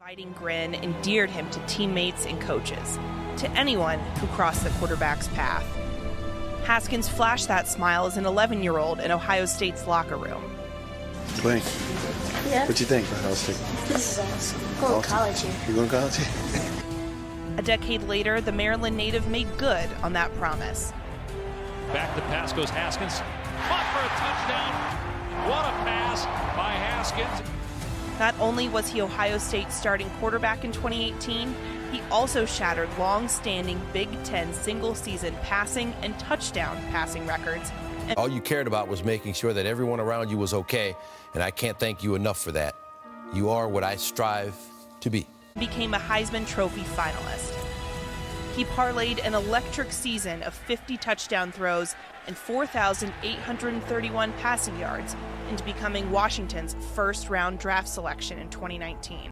Fighting grin endeared him to teammates and coaches, to anyone who crossed the quarterback's path. Haskins flashed that smile as an 11-year-old in Ohio State's locker room. Dwayne, yeah. What you think of Ohio State? This is awesome. I'm going to college here. You going to college? A decade later, the Maryland native made good on that promise. Back the pass goes Haskins. Caught for a touchdown. What a pass by Haskins. Not only was he Ohio State's starting quarterback in 2018, he also shattered long-standing Big Ten single-season passing and touchdown passing records. All you cared about was making sure that everyone around you was okay, and I can't thank you enough for that. You are what I strive to be. Became a Heisman Trophy finalist. He parlayed an electric season of 50 touchdown throws and 4,831 passing yards into becoming Washington's first-round draft selection in 2019.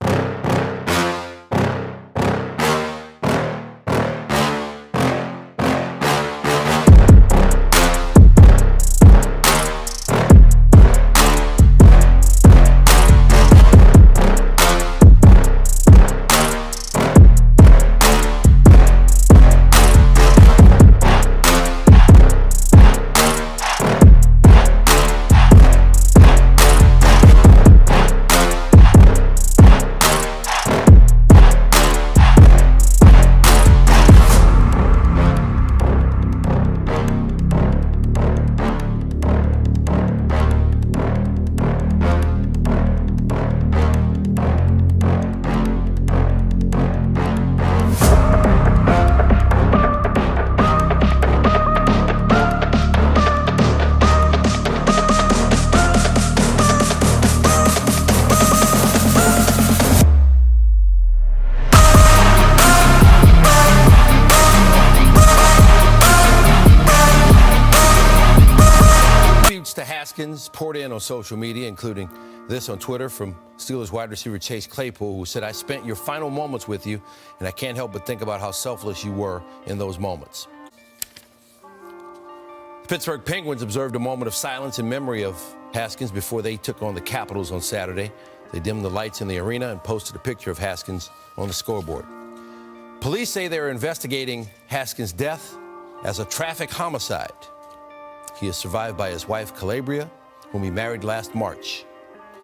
To Haskins poured in on social media, including this on Twitter from Steelers wide receiver Chase Claypool, who said, "I spent your final moments with you, and I can't help but think about how selfless you were in those moments." The Pittsburgh Penguins observed a moment of silence in memory of Haskins before they took on the Capitals on Saturday. They dimmed the lights in the arena and posted a picture of Haskins on the scoreboard. Police say they're investigating Haskins' death as a traffic homicide. He is survived by his wife, Calabria, whom he married last March.